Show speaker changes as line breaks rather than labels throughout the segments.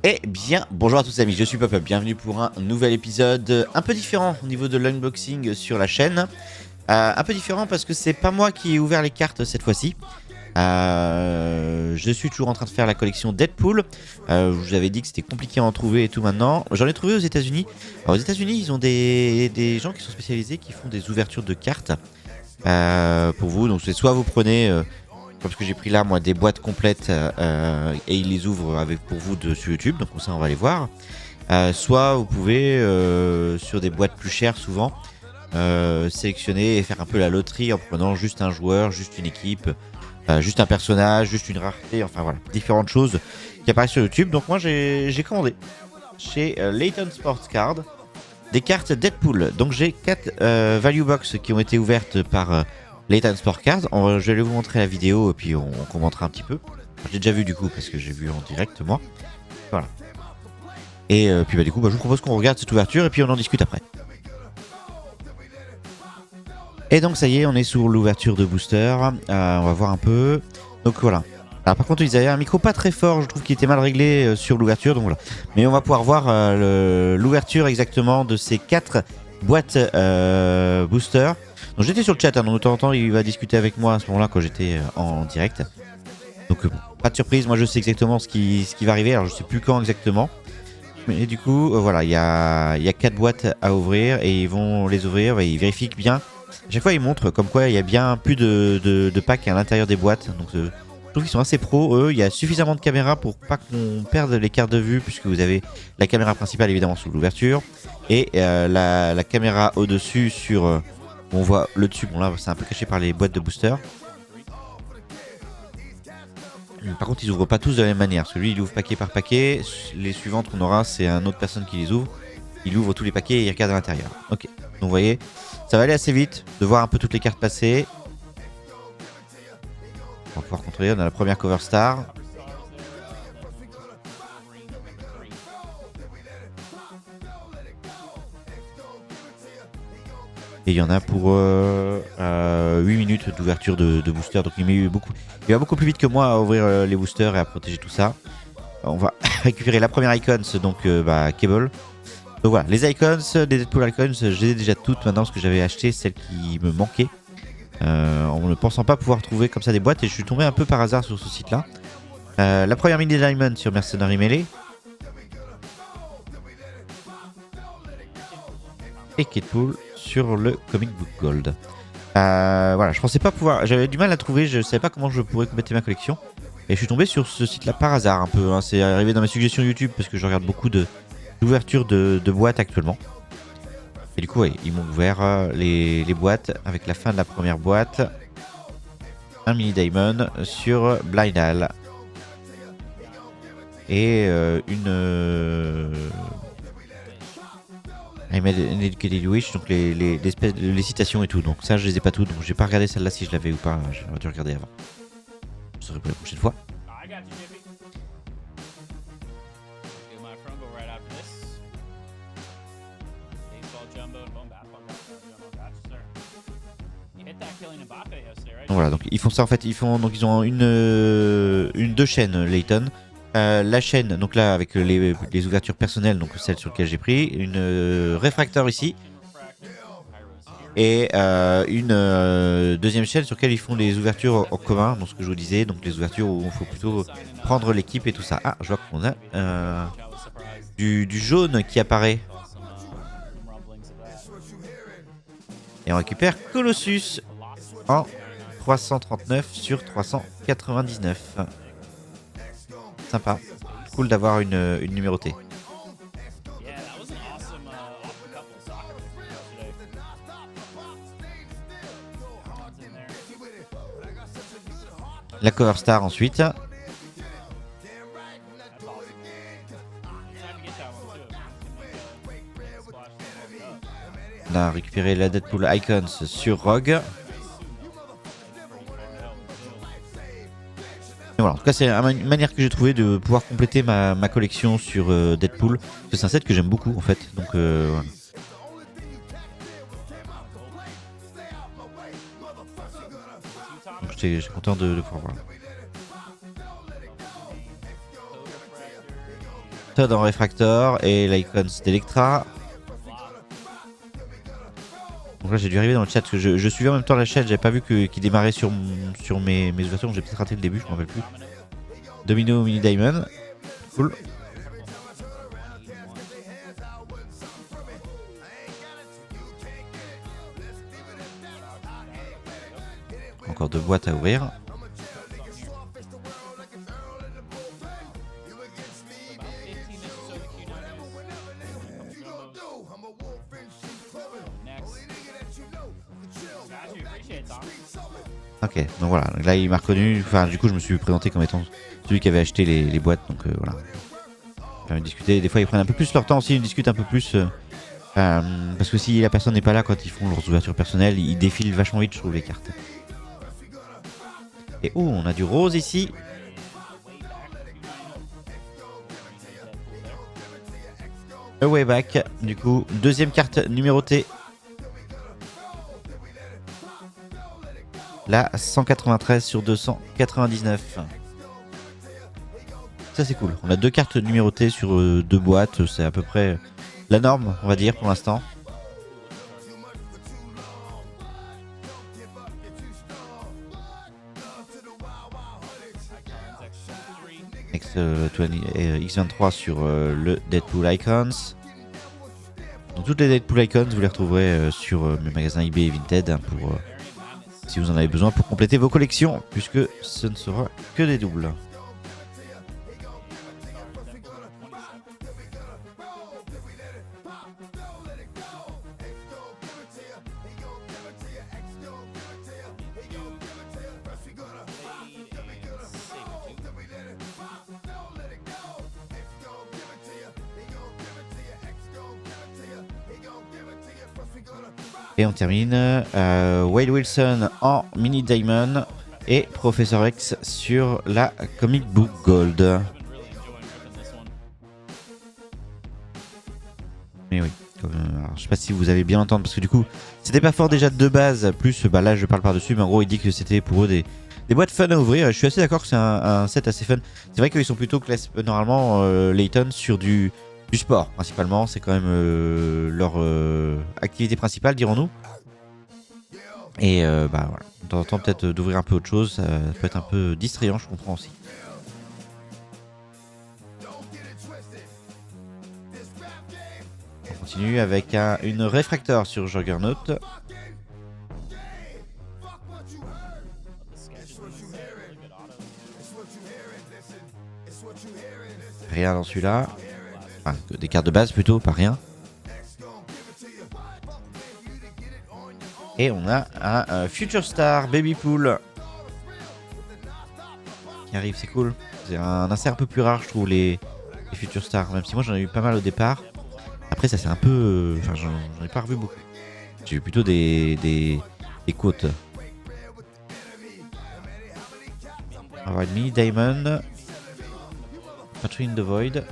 Eh bien, bonjour à tous amis, je suis Pop-Up, bienvenue pour un nouvel épisode un peu différent au niveau de l'unboxing sur la chaîne. Un peu différent parce que c'est pas moi qui ai ouvert les cartes cette fois-ci. Je suis toujours en train de faire la collection Deadpool. Je vous avais dit que c'était compliqué à en trouver et tout maintenant. J'en ai trouvé aux États-Unis. Alors, aux États-Unis, ils ont des gens qui sont spécialisés qui font des ouvertures de cartes pour vous. Donc, c'est soit vous prenez, comme ce que j'ai pris là, moi, des boîtes complètes et ils les ouvrent avec pour vous sur YouTube. Donc, ça, on va les voir. Soit vous pouvez, sur des boîtes plus chères souvent, sélectionner et faire un peu la loterie en prenant juste un joueur, juste une équipe. Juste un personnage, juste une rareté, enfin voilà, différentes choses qui apparaissent sur YouTube. Donc moi j'ai commandé chez Layton Sports Card des cartes Deadpool. Donc j'ai 4 value box qui ont été ouvertes par Layton Sports Card. Je vais vous montrer la vidéo et puis on commentera un petit peu. J'ai déjà vu du coup parce que j'ai vu en direct moi. Voilà. Et puis du coup je vous propose qu'on regarde cette ouverture et puis on en discute après. Et donc ça y est, on est sur l'ouverture de booster, on va voir un peu. Donc voilà. Alors par contre ils avaient un micro pas très fort, je trouve qu'il était mal réglé sur l'ouverture, donc voilà. Mais on va pouvoir voir l'ouverture exactement de ces 4 boîtes booster. Donc j'étais sur le chat, hein, donc de temps en temps il va discuter avec moi à ce moment-là quand j'étais en direct. Donc pas de surprise, moi je sais exactement ce qui va arriver, alors je sais plus quand exactement. Mais du coup voilà, il y a 4 boîtes à ouvrir et ils vont les ouvrir, ils vérifient bien. À chaque fois, ils montrent comme quoi il y a bien plus de packs à l'intérieur des boîtes. Donc, je trouve qu'ils sont assez pros. Eux, il y a suffisamment de caméras pour pas qu'on perde les cartes de vue, puisque vous avez la caméra principale évidemment sous l'ouverture et la caméra au-dessus sur. On voit le dessus. Bon, là, c'est un peu caché par les boîtes de booster. Par contre, ils ouvrent pas tous de la même manière. Celui, il ouvre paquet par paquet. Les suivantes qu'on aura, c'est une autre personne qui les ouvre. Il ouvre tous les paquets et il regarde à l'intérieur. Ok. Donc, vous voyez. Ça va aller assez vite de voir un peu toutes les cartes passer. On va pouvoir contrôler. On a la première cover star. Et il y en a pour 8 minutes d'ouverture de booster. Donc il va beaucoup plus vite que moi à ouvrir les boosters et à protéger tout ça. On va récupérer la première icons, donc Cable. Donc voilà, les icons, des Deadpool icons, je les ai déjà toutes maintenant parce que j'avais acheté celles qui me manquaient. En ne pensant pas pouvoir trouver comme ça des boîtes et je suis tombé un peu par hasard sur ce site là. La première mini diamond sur Mercenary Melee. Et Deadpool sur le Comic Book Gold. Voilà, je pensais pas pouvoir, j'avais du mal à trouver, je savais pas comment je pourrais compléter ma collection. Et je suis tombé sur ce site là par hasard un peu, hein. C'est arrivé dans mes suggestions YouTube parce que je regarde beaucoup d'ouvertures de boîtes actuellement. Et du coup, ouais, ils m'ont ouvert les boîtes avec la fin de la première boîte. Un mini diamond sur Blind Hall. Et une... I made an educated wish, donc les citations et tout. Donc ça, je les ai pas toutes. Donc j'ai pas regardé celle-là si je l'avais ou pas. J'aurais dû regarder avant. Je saurai pour la prochaine fois. Voilà, donc ils font ça en fait, ils ont une deux chaînes Layton. La chaîne, donc là avec les ouvertures personnelles, donc celle sur laquelle j'ai pris, une réfracteur ici. Et une deuxième chaîne sur laquelle ils font les ouvertures en commun, donc ce que je vous disais, donc les ouvertures où il faut plutôt prendre l'équipe et tout ça. Ah, je vois qu'on a du jaune qui apparaît. Et on récupère Colossus en 339 sur 399. Sympa. Cool d'avoir une numérotée. La cover star ensuite. On a récupéré la Deadpool Icons sur Rogue. Et voilà, en tout cas, c'est une manière que j'ai trouvé de pouvoir compléter ma collection sur Deadpool. Parce que c'est un set que j'aime beaucoup en fait. Donc voilà. Donc, j'étais content de pouvoir voir. Todd en Refractor et l'Icons d'Electra. Donc là j'ai dû arriver dans le chat parce que je suivais en même temps la chaîne, j'avais pas vu qu'il démarrait sur mes ouvertures, j'ai peut-être raté le début, je m'en rappelle plus. Domino Mini Diamond. Cool. Encore 2 boîtes à ouvrir. Ok, donc voilà, là il m'a reconnu, enfin du coup je me suis présenté comme étant celui qui avait acheté les boîtes, donc voilà. Permet de discuter, des fois ils prennent un peu plus leur temps aussi, ils discutent un peu plus, parce que si la personne n'est pas là quand ils font leurs ouvertures personnelles, ils défilent vachement vite je trouve les cartes. Et oh, on a du rose ici. A Way Back, du coup, deuxième carte numérotée. Là, 193 sur 299. Ça c'est cool. On a 2 cartes numérotées sur 2 boîtes. C'est à peu près la norme, on va dire, pour l'instant. X23 sur le Deadpool Icons. Donc toutes les Deadpool Icons, vous les retrouverez sur mes magasins eBay et Vinted pour si vous en avez besoin pour compléter vos collections, puisque ce ne sera que des doubles. Et on termine Wade Wilson en Mini Diamond et Professor X sur la Comic Book Gold. Mais oui, alors, je sais pas si vous allez bien entendre parce que du coup c'était pas fort déjà de base, plus bah là je parle par dessus, mais en gros il dit que c'était pour eux des boîtes fun à ouvrir. Je suis assez d'accord que c'est un set assez fun. C'est vrai qu'ils sont plutôt normalement Layton sur du sport principalement, c'est quand même leur activité principale dirons-nous. Et bah voilà, de temps en temps peut-être d'ouvrir un peu autre chose, ça peut être un peu distrayant, je comprends aussi. On continue avec une Refractor sur Juggernaut. Rien dans celui-là. Enfin, des cartes de base plutôt, pas rien. Et on a un Future Star Baby Pool qui arrive, c'est cool. C'est un insert un peu plus rare, je trouve, les Future Stars. Même si moi j'en ai eu pas mal au départ. Après, ça c'est un peu. Enfin, j'en ai pas revu beaucoup. J'ai eu plutôt des côtes. On va avoir une Mini Diamond. Patrolling the Void.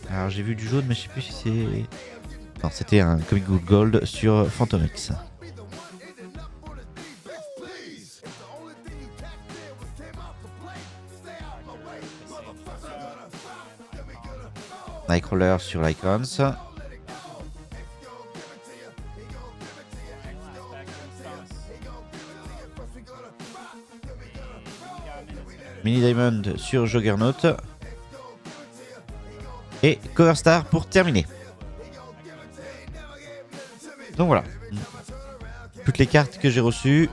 Alors j'ai vu du jaune, mais je sais plus si c'est. Non, c'était un Comic Book Gold sur Phantom X. Nightcrawler sur l'Icons. Mini Diamond sur Juggernaut. Et Cover Star pour terminer. Donc voilà. Toutes les cartes que j'ai reçues.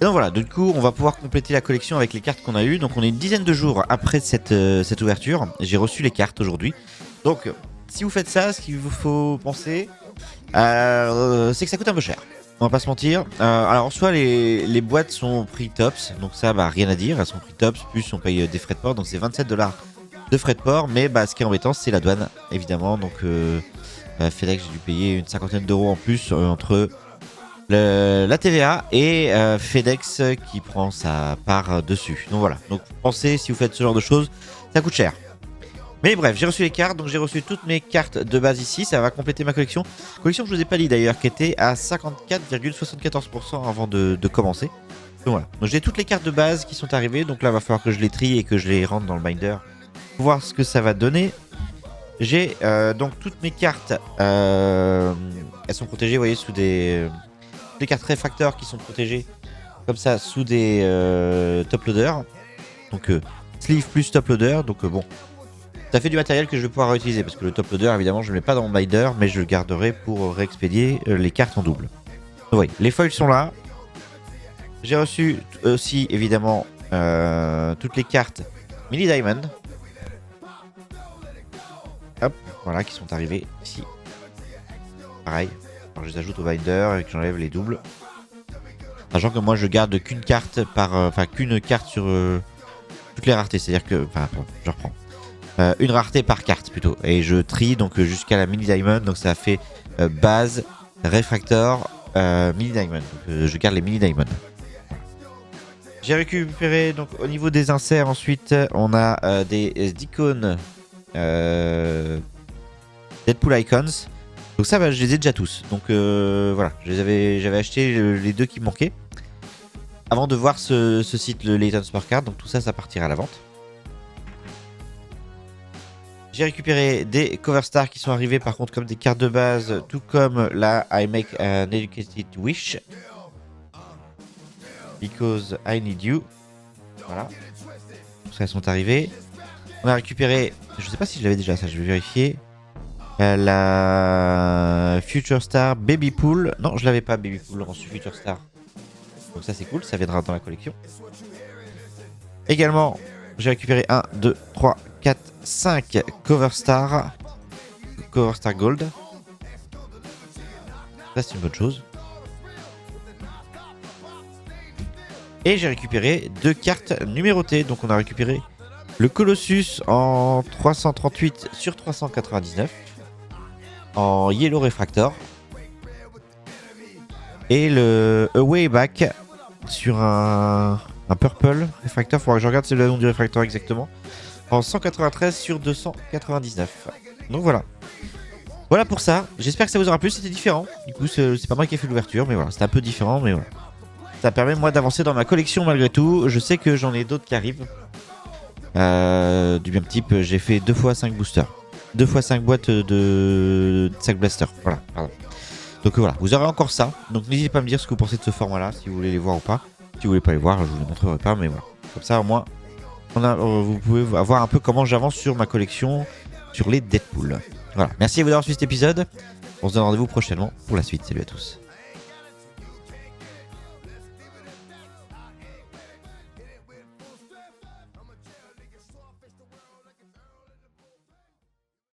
Et donc voilà, du coup on va pouvoir compléter la collection avec les cartes qu'on a eues. Donc on est une dizaine de jours après cette ouverture. J'ai reçu les cartes aujourd'hui. Donc si vous faites ça, ce qu'il vous faut penser, c'est que ça coûte un peu cher. On va pas se mentir. Alors soit les boîtes sont prix tops, donc ça bah rien à dire, elles sont prix tops, plus on paye des frais de port, donc c'est 27$ de frais de port. Mais bah ce qui est embêtant c'est la douane évidemment. Donc FedEx j'ai dû payer une 50aine d'euros en plus entre la TVA et FedEx qui prend sa part dessus. Donc voilà, donc pensez si vous faites ce genre de choses, ça coûte cher. Mais bref, j'ai reçu les cartes, donc j'ai reçu toutes mes cartes de base ici, ça va compléter ma collection. Collection que je vous ai pas dit d'ailleurs, qui était à 54,74% avant de commencer. Donc voilà, donc j'ai toutes les cartes de base qui sont arrivées, donc là il va falloir que je les trie et que je les rentre dans le binder pour voir ce que ça va donner. J'ai donc toutes mes cartes, elles sont protégées, vous voyez, sous des cartes réfracteurs qui sont protégées comme ça sous des top loaders. Donc sleeve plus top loader, donc bon. Ça fait du matériel que je vais pouvoir réutiliser parce que le top loader évidemment je ne le mets pas dans mon binder mais je le garderai pour réexpédier les cartes en double. Donc, oui, les foils sont là. J'ai reçu aussi évidemment toutes les cartes Mini Diamond. Hop, voilà qui sont arrivées ici. Pareil, alors, je les ajoute au binder et que j'enlève les doubles. Sachant que moi je garde qu'une carte par, qu'une carte sur toutes les raretés, c'est-à-dire que, je reprends. Une rareté par carte plutôt et je trie donc jusqu'à la mini diamond, donc ça fait base, réfractor, mini diamond, donc je garde les mini diamond. J'ai récupéré donc au niveau des inserts, ensuite on a des icônes Deadpool icons, donc ça je les ai déjà tous, donc voilà, j'avais acheté les deux qui me manquaient avant de voir ce site, le Layton Sport Card, donc tout ça partira à la vente. J'ai récupéré des cover stars qui sont arrivés par contre comme des cartes de base, tout comme la I Make an Educated Wish. Because I Need You. Voilà. Tout ça, elles sont arrivées. On a récupéré, je sais pas si je l'avais déjà, ça je vais vérifier. La Future Star Baby Pool. Non, je l'avais pas, Baby Pool en Future Star. Donc ça c'est cool, ça viendra dans la collection. Également, j'ai récupéré 1, 2, 3, 4, 5 Cover Star Gold. Ça c'est une bonne chose. Et j'ai récupéré 2 cartes numérotées. Donc on a récupéré le Colossus en 338 sur 399 en Yellow Refractor. Et le Away Back sur un Purple Refractor. Faudra que je regarde c'est le nom du Refractor exactement. En 193 sur 299. Donc voilà. Voilà pour ça. J'espère que ça vous aura plu. C'était différent. Du coup, c'est pas moi qui ai fait l'ouverture. Mais voilà, c'était un peu différent. Mais voilà. Ça permet moi d'avancer dans ma collection malgré tout. Je sais que j'en ai d'autres qui arrivent. Du même type, j'ai fait 2 x 5 boosters. 2 x 5 boîtes de sac blaster. Voilà, pardon. Donc voilà, vous aurez encore ça. Donc n'hésitez pas à me dire ce que vous pensez de ce format-là, si vous voulez les voir ou pas. Si vous voulez pas les voir, je vous les montrerai pas, mais voilà. Comme ça, au moins, vous pouvez voir un peu comment j'avance sur ma collection sur les Deadpool. Voilà, merci à vous d'avoir suivi cet épisode. On se donne rendez-vous prochainement pour la suite. Salut à tous.